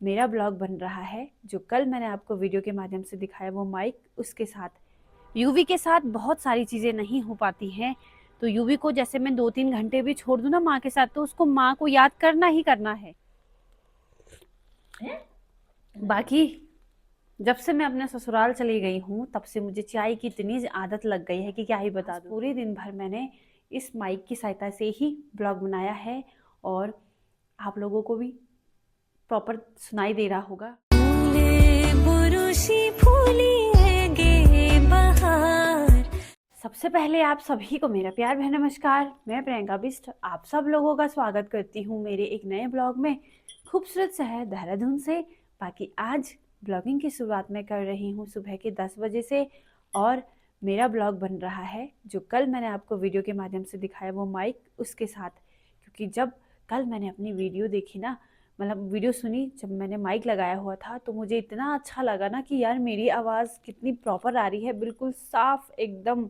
मेरा ब्लॉग बन रहा है। जो कल मैंने आपको वीडियो के माध्यम से दिखाया वो माइक, उसके साथ यूवी के साथ बहुत सारी चीज़ें नहीं हो पाती हैं। तो यूवी को जैसे मैं 2-3 घंटे भी छोड़ दूँ ना माँ के साथ, तो उसको माँ को याद करना ही करना है। बाकी जब से मैं अपने ससुराल चली गई हूँ तब से मुझे चाय की इतनी आदत लग गई है कि क्या ही बता दूँ। पूरे दिन भर मैंने इस माइक की सहायता से ही ब्लॉग बनाया है और आप लोगों को भी प्रॉपर सुनाई दे रहा होगा। सबसे पहले आप सभी को मेरा प्यार भरा नमस्कार। मैं प्रियंका बिष्ट आप सब लोगों का स्वागत करती हूँ मेरे एक नए ब्लॉग में, खूबसूरत शहर देहरादून से। बाकी आज ब्लॉगिंग की शुरुआत मैं कर रही हूँ सुबह के 10 बजे से, और मेरा ब्लॉग बन रहा है जो कल मैंने आपको वीडियो के माध्यम से दिखाया वो माइक, उसके साथ। क्योंकि जब कल मैंने अपनी वीडियो देखी ना, मतलब वीडियो सुनी, जब मैंने माइक लगाया हुआ था तो मुझे इतना अच्छा लगा ना कि यार मेरी आवाज़ कितनी प्रॉपर आ रही है, बिल्कुल साफ एकदम।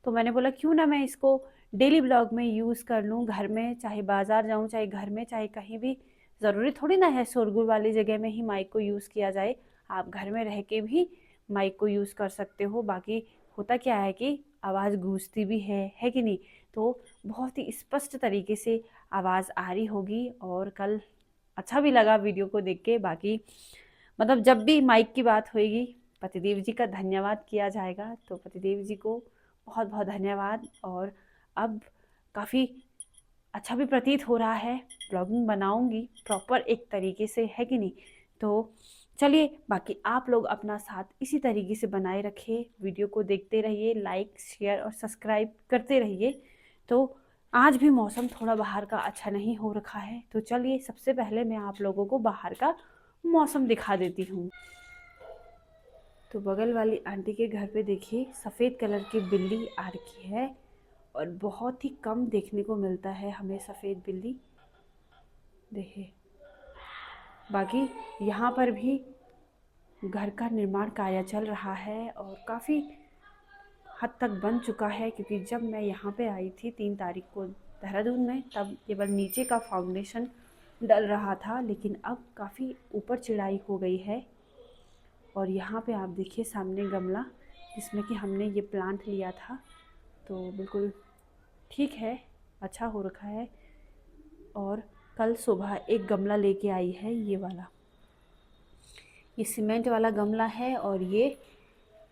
तो मैंने बोला क्यों ना मैं इसको डेली ब्लॉग में यूज़ कर लूँ, घर में, चाहे बाज़ार जाऊँ, चाहे घर में, चाहे कहीं भी। ज़रूरी थोड़ी ना है शोरगुल वाली जगह में ही माइक को यूज़ किया जाए, आप घर में रह के भी माइक को यूज़ कर सकते हो। बाकी होता क्या है कि आवाज़ गूंजती भी है कि नहीं, तो बहुत ही स्पष्ट तरीके से आवाज़ आ रही होगी। और कल अच्छा भी लगा वीडियो को देख के। बाकी मतलब जब भी माइक की बात होएगी पतिदेव जी का धन्यवाद किया जाएगा, तो पतिदेव जी को बहुत बहुत धन्यवाद। और अब काफ़ी अच्छा भी प्रतीत हो रहा है, ब्लॉगिंग बनाऊंगी प्रॉपर एक तरीके से, है कि नहीं। तो चलिए, बाकी आप लोग अपना साथ इसी तरीके से बनाए रखिए, वीडियो को देखते रहिए, लाइक शेयर और सब्सक्राइब करते रहिए। तो आज भी मौसम थोड़ा बाहर का अच्छा नहीं हो रखा है, तो चलिए सबसे पहले मैं आप लोगों को बाहर का मौसम दिखा देती हूँ। तो बगल वाली आंटी के घर पे देखिए सफ़ेद कलर की बिल्ली आ रखी है, और बहुत ही कम देखने को मिलता है हमें सफ़ेद बिल्ली, देखिए। बाकी यहाँ पर भी घर का निर्माण कार्य चल रहा है और काफ़ी हद तक बन चुका है। क्योंकि जब मैं यहाँ पे आई थी 3 तारीख को देहरादून में, तब केवल नीचे का फाउंडेशन डल रहा था, लेकिन अब काफ़ी ऊपर चढ़ाई हो गई है। और यहाँ पे आप देखिए सामने गमला जिसमें कि हमने ये प्लांट लिया था, तो बिल्कुल ठीक है, अच्छा हो रखा है। और कल सुबह एक गमला लेके आई है, ये वाला, ये सीमेंट वाला गमला है और ये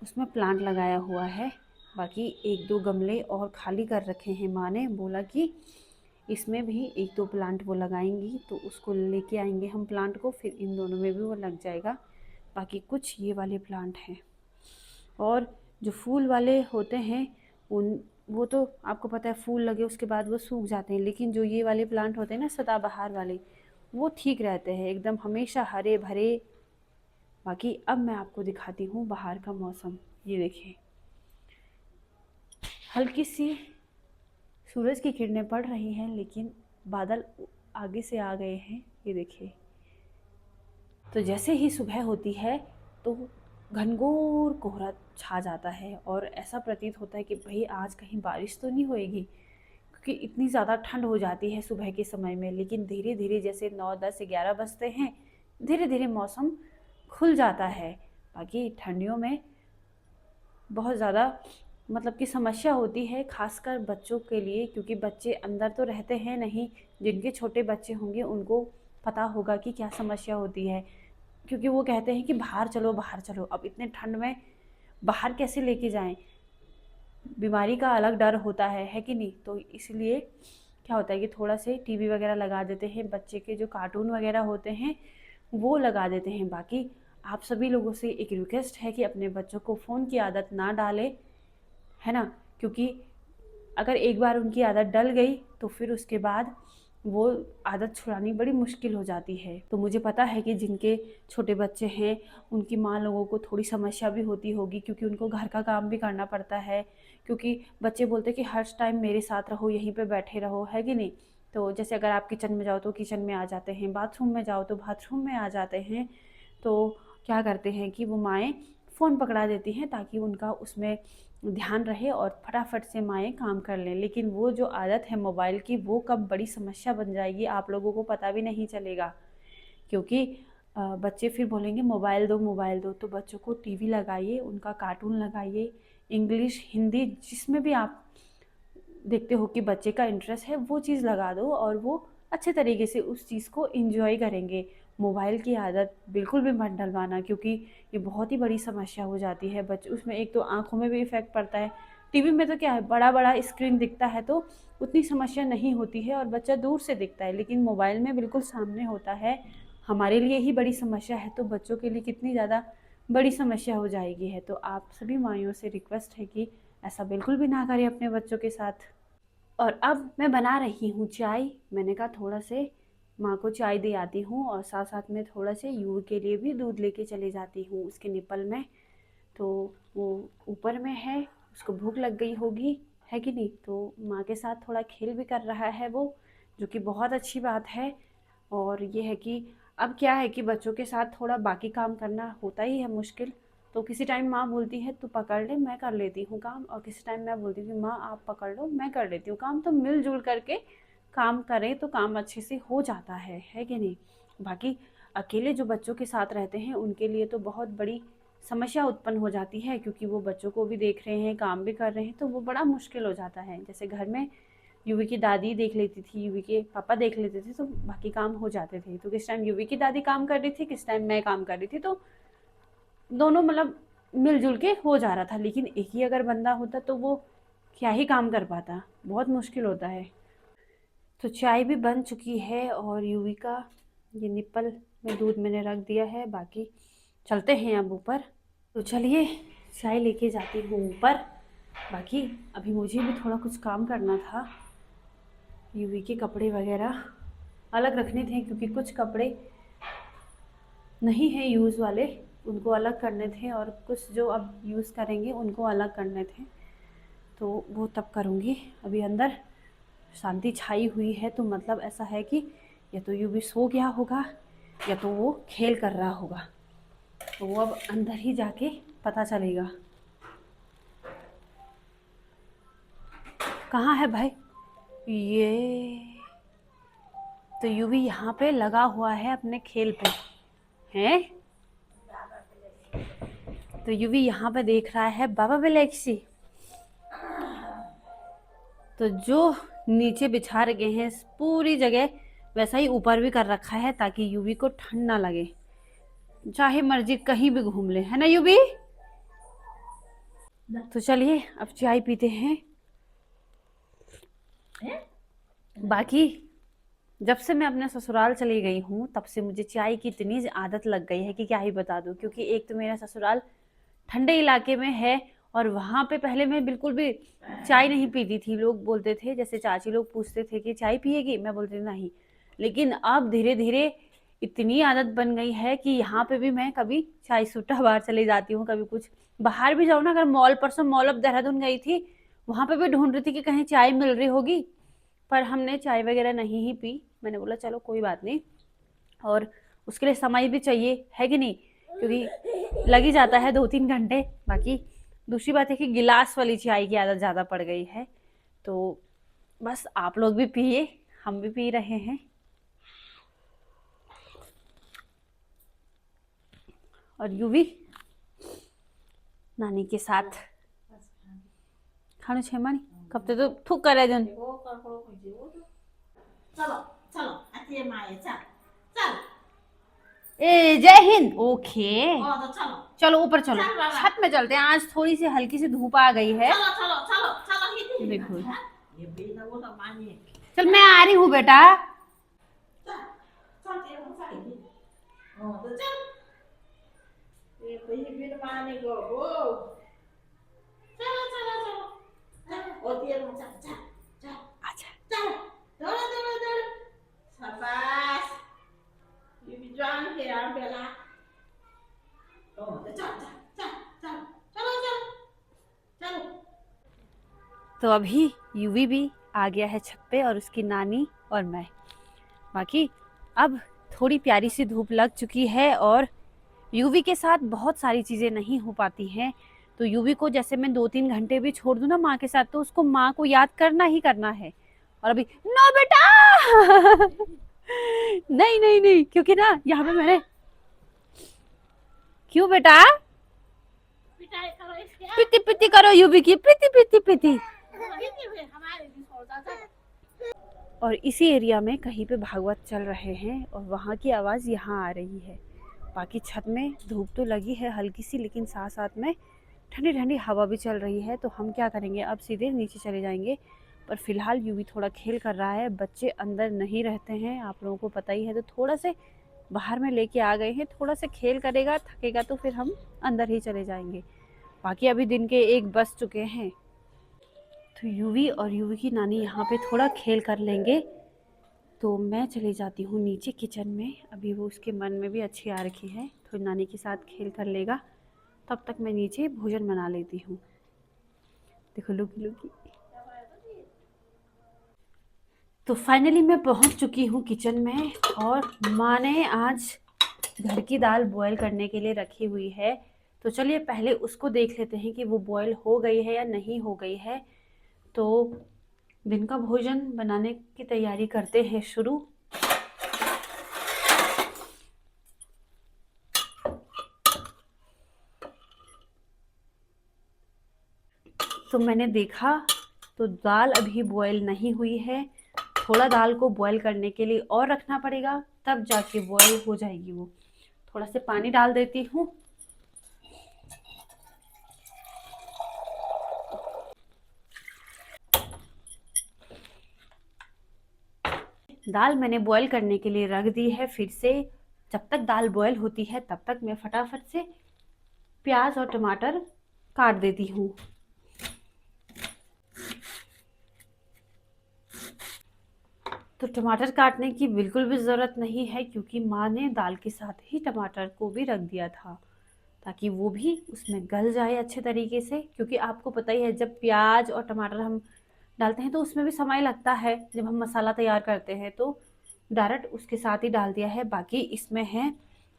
उसमें प्लांट लगाया हुआ है। बाकी 1-2 गमले और खाली कर रखे हैं, माँ ने बोला कि इसमें भी 1-2 प्लांट वो लगाएंगी, तो उसको लेके आएंगे हम प्लांट को, फिर इन दोनों में भी वो लग जाएगा। बाकी कुछ ये वाले प्लांट हैं, और जो फूल वाले होते हैं उन वो तो आपको पता है फूल लगे उसके बाद वो सूख जाते हैं, लेकिन जो ये वाले प्लांट होते हैं ना सदाबहार वाले, वो ठीक रहते हैं एकदम हमेशा हरे भरे। बाकी अब मैं आपको दिखाती हूँ बाहर का मौसम। ये देखिए हल्की सी सूरज की किरणें पड़ रही हैं, लेकिन बादल आगे से आ गए हैं, ये देखिए। तो जैसे ही सुबह होती है तो घनघोर कोहरा छा जाता है, और ऐसा प्रतीत होता है कि भाई आज कहीं बारिश तो नहीं होएगी, क्योंकि इतनी ज़्यादा ठंड हो जाती है सुबह के समय में। लेकिन धीरे धीरे जैसे 9, 10, 11 बजते हैं, धीरे धीरे मौसम खुल जाता है। बाकी ठंडियों में बहुत ज़्यादा मतलब कि समस्या होती है, खासकर बच्चों के लिए, क्योंकि बच्चे अंदर तो रहते हैं नहीं। जिनके छोटे बच्चे होंगे उनको पता होगा कि क्या समस्या होती है, क्योंकि वो कहते हैं कि बाहर चलो बाहर चलो। अब इतने ठंड में बाहर कैसे लेके जाएं, बीमारी का अलग डर होता है कि नहीं। तो इसलिए क्या होता है कि थोड़ा से टीवी वगैरह लगा देते हैं, बच्चे के जो कार्टून वगैरह होते हैं वो लगा देते हैं। बाकी आप सभी लोगों से एक रिक्वेस्ट है कि अपने बच्चों को फ़ोन की आदत ना डालें, है ना। क्योंकि अगर एक बार उनकी आदत डल गई तो फिर उसके बाद वो आदत छुड़ानी बड़ी मुश्किल हो जाती है। तो मुझे पता है कि जिनके छोटे बच्चे हैं उनकी माँ लोगों को थोड़ी समस्या भी होती होगी, क्योंकि उनको घर का काम भी करना पड़ता है। क्योंकि बच्चे बोलते हैं कि हर टाइम मेरे साथ रहो, यहीं पे बैठे रहो, है कि नहीं। तो जैसे अगर आप किचन में जाओ तो किचन में आ जाते हैं, बाथरूम में जाओ तो बाथरूम में आ जाते हैं। तो क्या करते हैं कि वो माएँ फ़ोन पकड़ा देती हैं ताकि उनका उसमें ध्यान रहे और फटाफट से माएँ काम कर लें। लेकिन वो जो आदत है मोबाइल की, वो कब बड़ी समस्या बन जाएगी आप लोगों को पता भी नहीं चलेगा। क्योंकि बच्चे फिर बोलेंगे मोबाइल दो, तो बच्चों को टीवी लगाइए, उनका कार्टून लगाइए, इंग्लिश हिंदी जिसमें भी आप देखते हो कि बच्चे का इंटरेस्ट है वो चीज़ लगा दो और वो अच्छे तरीके से उस चीज़ को इंजॉय करेंगे। मोबाइल की आदत बिल्कुल भी मत डलवाना, क्योंकि ये बहुत ही बड़ी समस्या हो जाती है। बच्चे उसमें एक तो आँखों में भी इफ़ेक्ट पड़ता है। टीवी में तो क्या है, बड़ा बड़ा स्क्रीन दिखता है तो उतनी समस्या नहीं होती है और बच्चा दूर से दिखता है, लेकिन मोबाइल में बिल्कुल सामने होता है। हमारे लिए ही बड़ी समस्या है तो बच्चों के लिए कितनी ज़्यादा बड़ी समस्या हो जाएगी है। तो आप सभी माइयों से रिक्वेस्ट है कि ऐसा बिल्कुल भी ना करें अपने बच्चों के साथ। और अब मैं बना रही हूँ चाय। मैंने कहा थोड़ा से माँ को चाय दे आती हूँ और साथ साथ में थोड़ा से यू के लिए भी दूध लेके चली जाती हूँ उसके निपल में। तो वो ऊपर में है, उसको भूख लग गई होगी, है कि नहीं? तो माँ के साथ थोड़ा खेल भी कर रहा है वो, जो कि बहुत अच्छी बात है। और ये है कि अब क्या है कि बच्चों के साथ थोड़ा बाकी काम करना होता ही है मुश्किल। तो किसी टाइम माँ बोलती है तू पकड़ ले, मैं कर लेती हूँ काम, और किसी टाइम मैं बोलती हूँ माँ आप पकड़ लो, मैं कर लेती हूँ काम। तो मिलजुल करके काम करें तो काम अच्छे से हो जाता है कि नहीं? बाकी अकेले जो बच्चों के साथ रहते हैं उनके लिए तो बहुत बड़ी समस्या उत्पन्न हो जाती है, क्योंकि वो बच्चों को भी देख रहे हैं, काम भी कर रहे हैं, तो वो बड़ा मुश्किल हो जाता है। जैसे घर में यूवी की दादी देख लेती थी, यूवी के पापा देख लेते थे, तो बाकी काम हो जाते थे। तो किस टाइम यूवी की दादी काम कर रही थी, किस टाइम मैं काम कर रही थी, तो दोनों मतलब मिलजुल के हो जा रहा था। लेकिन एक ही अगर बंदा होता तो वो क्या ही काम कर पाता, बहुत मुश्किल होता है। तो चाय भी बन चुकी है और यूवी का ये निप्पल में दूध मैंने रख दिया है। बाकी चलते हैं अब ऊपर। तो चलिए चाय लेके जाती हूँ ऊपर। बाकी अभी मुझे भी थोड़ा कुछ काम करना था, यूवी के कपड़े वगैरह अलग रखने थे, क्योंकि कुछ कपड़े नहीं है यूज़ वाले, उनको अलग करने थे, और कुछ जो अब यूज़ करेंगे उनको अलग करने थे। तो वो तब करूँगी। अभी अंदर शांति छाई हुई है, तो मतलब ऐसा है कि या तो यूवी सो गया होगा या तो वो खेल कर रहा होगा। तो वो अब अंदर ही जाके पता चलेगा। कहाँ है भाई ये? तो यूवी यहाँ पे लगा हुआ है अपने खेल पे हैं। तो यूवी यहाँ पे देख रहा है बाबा बिलेक्सी। तो जो नीचे बिछा रखे हैं पूरी जगह वैसा ही ऊपर भी कर रखा है, ताकि यूवी को ठंड ना लगे, चाहे मर्जी कहीं भी घूम ले, है ना यूवी? तो चलिए अब चाय पीते हैं। बाकी जब से मैं अपने ससुराल चली गई हूँ तब से मुझे चाय की इतनी आदत लग गई है कि क्या ही बता दूँ। क्योंकि एक तो मेरा ससुराल ठंडे इलाके में है, और वहाँ पे पहले मैं बिल्कुल भी चाय नहीं पीती थी। लोग बोलते थे, जैसे चाची लोग पूछते थे कि चाय पिएगी, मैं बोलती थी नहीं। लेकिन अब धीरे धीरे इतनी आदत बन गई है कि यहाँ पे भी मैं कभी चाय सुट्टा बाहर चली जाती हूँ, कभी कुछ बाहर भी जाऊँ ना। अगर मॉल, परसों मॉल ऑफ देहरादून गई थी, वहाँ पे भी ढूंढ रही थी कि कहीं चाय मिल रही होगी, पर हमने चाय वगैरह नहीं ही पी। मैंने बोला चलो कोई बात नहीं, और उसके लिए समय भी चाहिए, है कि नहीं? क्योंकि लग ही जाता है 2-3 घंटे। बाकी दूसरी बात है कि गिलास वाली चाय की आदत ज़्यादा पड़ गई है। तो बस आप लोग भी पिए, हम भी पी रहे हैं। और यूवी नानी के साथ खाने छेमानी कब तो थूक करे जन। चलो चलो आते माए चल चल। ए जय हिंद। ओके तो चलो चलो ऊपर चलो, चल बाबा। छत में चलते हैं। आज थोड़ी सी हल्की सी धूप आ गई है। चलो चलो चलो चलो हिंदी देखो ये बेटा वो तो मानिए। चल मैं आ रही हूँ बेटा। चल चल तेरे को साड़ी तो चल ये कोई बिन माने को वो चलो चलो चलो ओ तेरे को चल चल चल अच्छा चल चलो चलो चलो शाबाश ये भी जान के यार बेला चल चल चल चल चलो चलो चलो। तो अभी यूवी भी आ गया है छत पे, और उसकी नानी और मैं। बाकी अब थोड़ी प्यारी सी धूप लग चुकी है, और यूवी के साथ बहुत सारी चीज़ें नहीं हो पाती हैं। तो यूवी को जैसे मैं 2-3 घंटे भी छोड़ दूँ ना माँ के साथ, तो उसको माँ को याद करना ही करना है। और अभी नो बेटा नहीं नहीं नहीं, क्योंकि ना यहाँ पे मैंने क्यों बेटा? पिटाई करो इसके। पिटी पिटी करो यूवी की, पिटी पिटी पिटी। हमारे भी छोड़ता था। और इसी एरिया में कहीं पे भागवत चल रहे हैं और वहाँ की आवाज़ यहाँ आ रही है। बाकी छत में धूप तो लगी है हल्की सी, लेकिन साथ साथ में ठंडी ठंडी हवा भी चल रही है। तो हम क्या करेंगे, अब सीधे नीचे चले जाएंगे। पर फिलहाल यूवी थोड़ा खेल कर रहा है, बच्चे अंदर नहीं रहते हैं, आप लोगों को पता ही है। तो थोड़ा से बाहर में लेके आ गए हैं, थोड़ा से खेल करेगा, थकेगा तो फिर हम अंदर ही चले जाएंगे। बाकी अभी दिन के 1 बज चुके हैं, तो यूवी और यूवी की नानी यहाँ पे थोड़ा खेल कर लेंगे। तो मैं चली जाती हूँ नीचे किचन में। अभी वो उसके मन में भी अच्छी आ रखी है, तो नानी के साथ खेल कर लेगा। तब तक मैं नीचे भोजन बना लेती हूँ। देखो लुकी लुकी। तो फाइनली मैं पहुँच चुकी हूँ किचन में, और माँ ने आज घर की दाल बॉयल करने के लिए रखी हुई है। तो चलिए पहले उसको देख लेते हैं कि वो बॉयल हो गई है या नहीं हो गई है। तो दिन का भोजन बनाने की तैयारी करते हैं शुरू। तो मैंने देखा तो दाल अभी बॉयल नहीं हुई है, थोड़ा दाल को बॉयल करने के लिए और रखना पड़ेगा, तब जाके बॉयल हो जाएगी वो। थोड़ा से पानी डाल देती हूँ। दाल मैंने बॉयल करने के लिए रख दी है फिर से। जब तक दाल बॉयल होती है तब तक मैं फटाफट से प्याज और टमाटर काट देती हूँ। तो टमाटर काटने की बिल्कुल भी ज़रूरत नहीं है, क्योंकि माँ ने दाल के साथ ही टमाटर को भी रख दिया था, ताकि वो भी उसमें गल जाए अच्छे तरीके से। क्योंकि आपको पता ही है, जब प्याज और टमाटर हम डालते हैं तो उसमें भी समय लगता है। जब हम मसाला तैयार करते हैं तो डायरेक्ट उसके साथ ही डाल दिया है। बाकी इसमें है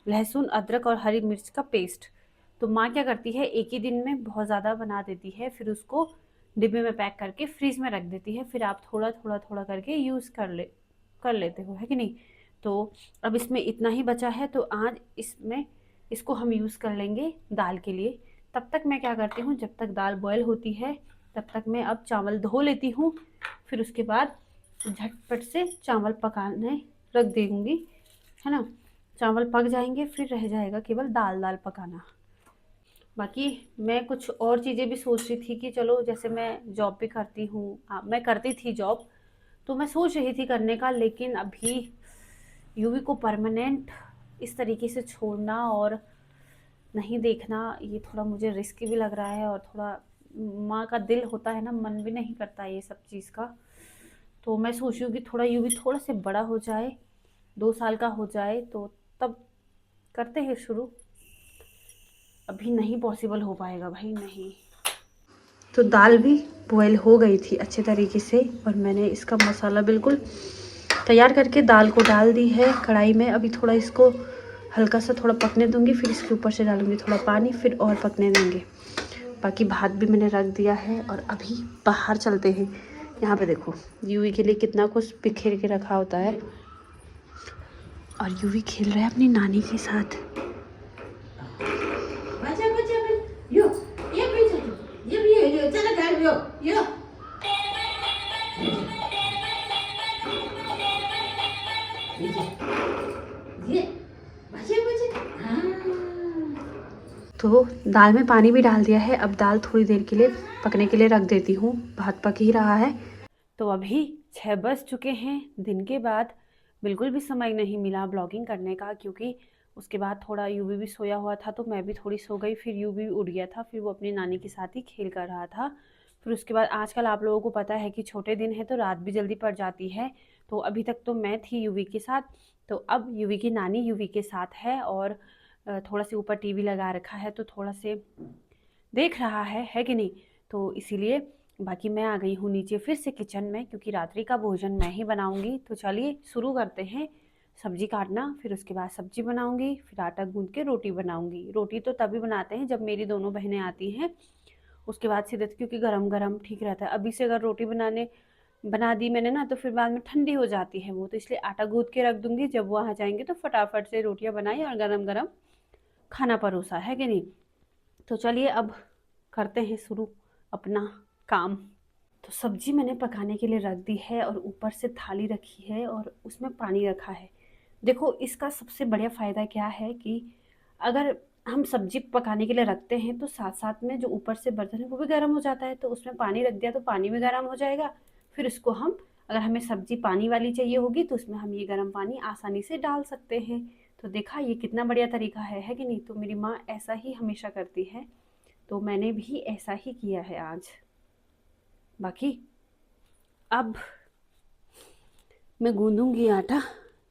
लहसुन, अदरक और हरी मिर्च का पेस्ट। तो माँ क्या करती है, एक ही दिन में बहुत ज़्यादा बना देती है, फिर उसको डिब्बे में पैक करके फ्रीज में रख देती है। फिर आप थोड़ा थोड़ा थोड़ा करके यूज़ कर लेते हो, है कि नहीं। तो अब इसमें इतना ही बचा है, तो आज इसको हम यूज़ कर लेंगे दाल के लिए। तब तक मैं क्या करती हूँ, जब तक दाल बॉयल होती है तब तक मैं अब चावल धो लेती हूँ। फिर उसके बाद झटपट से चावल पकाने रख दूँगी, है ना। चावल पक जाएंगे, फिर रह जाएगा केवल दाल पकाना। बाकी मैं कुछ और चीज़ें भी सोच रही थी कि चलो, जैसे मैं जॉब भी करती हूँ, मैं करती थी जॉब, तो मैं सोच रही थी करने का। लेकिन अभी यूवी को परमानेंट इस तरीके से छोड़ना और नहीं देखना, ये थोड़ा मुझे रिस्की भी लग रहा है। और थोड़ा माँ का दिल होता है ना, मन भी नहीं करता ये सब चीज़ का। तो मैं सोच रही हूँ कि थोड़ा यूवी थोड़ा से बड़ा हो जाए, 2 साल का हो जाए, तो तब करते हैं शुरू। अभी नहीं पॉसिबल हो पाएगा भाई, नहीं। तो दाल भी बॉयल हो गई थी अच्छे तरीके से, और मैंने इसका मसाला बिल्कुल तैयार करके दाल को डाल दी है कढ़ाई में। अभी थोड़ा इसको हल्का सा थोड़ा पकने दूंगी, फिर इसके ऊपर से डालूंगी थोड़ा पानी, फिर और पकने देंगे। बाकी भात भी मैंने रख दिया है, और अभी बाहर चलते हैं। यहाँ पे देखो यूवी के लिए कितना कुछ बिखेर के रखा होता है, और यूवी खेल रहा है अपनी नानी के साथ। बच्चा बच्चा यो ये भी चलो, ये भी यो चला कर यो यो ये बच्चे बच्चे हाँ। तो दाल में पानी भी डाल दिया है, अब दाल थोड़ी देर के लिए पकने के लिए रख देती हूँ। भात पक ही रहा है। तो अभी 6 बज चुके हैं दिन के बाद। बिल्कुल भी समय नहीं मिला ब्लॉगिंग करने का, क्योंकि उसके बाद थोड़ा यूवी भी सोया हुआ था, तो मैं भी थोड़ी सो गई। फिर यूवी उठ गया था, फिर वो अपनी नानी के साथ ही खेल कर रहा था। फिर उसके बाद आजकल आप लोगों को पता है कि छोटे दिन है तो रात भी जल्दी पड़ जाती है। तो अभी तक तो मैं थी यूवी के साथ, तो अब यूवी की नानी यूवी के साथ है, और थोड़ा से ऊपर टीवी लगा रखा है, तो थोड़ा से देख रहा है कि नहीं। तो इसीलिए बाकी मैं आ गई हूँ नीचे फिर से किचन में, क्योंकि रात्रि का भोजन मैं ही बनाऊंगी। तो चलिए शुरू करते हैं। सब्जी काटना, फिर उसके बाद सब्जी बनाऊंगी, फिर आटा गूंद के रोटी बनाऊंगी। रोटी तो तभी बनाते हैं जब मेरी दोनों बहनें आती हैं, उसके बाद सीधे, क्योंकि गरम गरम ठीक रहता है। अभी से अगर रोटी बना दी मैंने ना, तो फिर बाद में ठंडी हो जाती है वो, तो इसलिए आटा गूंद के रख दूंगी। जब वो आ जाएंगे तो फटाफट से रोटियां बनाई और गरम गरम खाना परोसा, है कि नहीं। तो चलिए अब करते हैं शुरू अपना काम। तो सब्जी मैंने पकाने के लिए रख दी है और ऊपर से थाली रखी है और उसमें पानी रखा है। देखो इसका सबसे बढ़िया फ़ायदा क्या है कि अगर हम सब्जी पकाने के लिए रखते हैं तो साथ साथ में जो ऊपर से बर्तन है वो भी गर्म हो जाता है, तो उसमें पानी रख दिया तो पानी भी गर्म हो जाएगा। फिर इसको हम, अगर हमें सब्जी पानी वाली चाहिए होगी तो उसमें हम ये गर्म पानी आसानी से डाल सकते हैं। तो देखा ये कितना बढ़िया तरीका है कि नहीं। तो मेरी माँ ऐसा ही हमेशा करती है, तो मैंने भी ऐसा ही किया है आज। बाकी अब मैं गूंदूंगी आटा,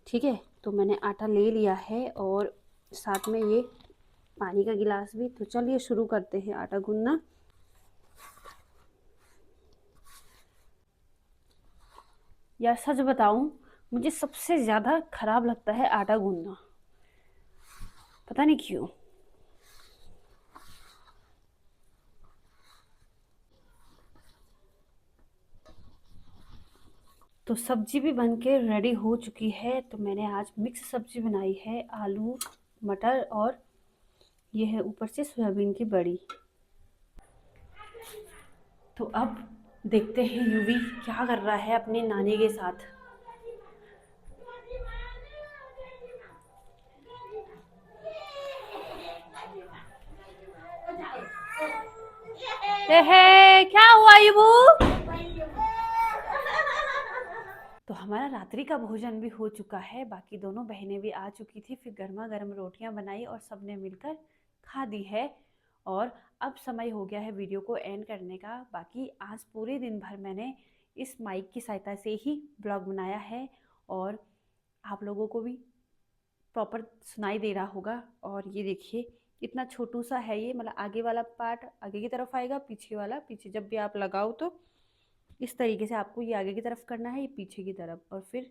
ठीक है। तो मैंने आटा ले लिया है और साथ में ये पानी का गिलास भी। तो चलिए शुरू करते हैं आटा गूंदना। यार सच बताऊं, मुझे सबसे ज़्यादा खराब लगता है आटा गूंदना, पता नहीं क्यों। तो सब्जी भी बन के रेडी हो चुकी है। तो मैंने आज मिक्स सब्जी बनाई है, आलू मटर और ये है ऊपर से सोयाबीन की बड़ी। तो अब देखते हैं यूवी क्या कर रहा है अपनी नानी के साथ। क्या हुआ यूबू? तो हमारा रात्रि का भोजन भी हो चुका है, बाकी दोनों बहनें भी आ चुकी थी, फिर गर्मा गर्म रोटियां बनाई और सबने मिलकर खा दी है। और अब समय हो गया है वीडियो को एंड करने का। बाकी आज पूरे दिन भर मैंने इस माइक की सहायता से ही ब्लॉग बनाया है और आप लोगों को भी प्रॉपर सुनाई दे रहा होगा। और ये देखिए इतना छोटू सा है ये, मतलब आगे वाला पार्ट आगे की तरफ आएगा, पीछे वाला पीछे। जब भी आप लगाओ तो इस तरीके से आपको ये आगे की तरफ करना है, ये पीछे की तरफ, और फिर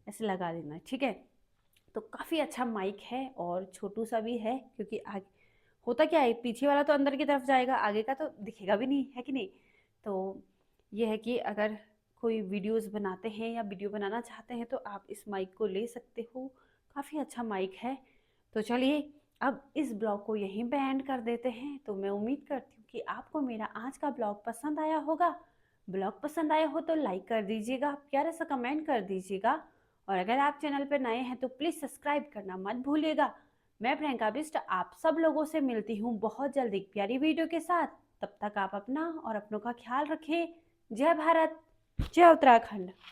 ऐसे लगा देना है, ठीक है। तो काफ़ी अच्छा माइक है और छोटू सा भी है, क्योंकि आगे होता क्या है, पीछे वाला तो अंदर की तरफ जाएगा, आगे का तो दिखेगा भी नहीं, है कि नहीं। तो ये है कि अगर कोई वीडियोस बनाते हैं या वीडियो बनाना चाहते हैं तो आप इस माइक को ले सकते हो, काफ़ी अच्छा माइक है। तो चलिए अब इस ब्लॉग को यहीं पे एंड कर देते हैं। तो मैं उम्मीद करती हूँ कि आपको मेरा आज का ब्लॉग पसंद आया होगा। ब्लॉग पसंद आया हो तो लाइक कर दीजिएगा, प्यारा सा कमेंट कर दीजिएगा, और अगर आप चैनल पर नए हैं तो प्लीज़ सब्सक्राइब करना मत भूलिएगा। मैं प्रियंका बिष्ट आप सब लोगों से मिलती हूँ बहुत जल्द एक प्यारी वीडियो के साथ। तब तक आप अपना और अपनों का ख्याल रखें। जय भारत, जय उत्तराखंड।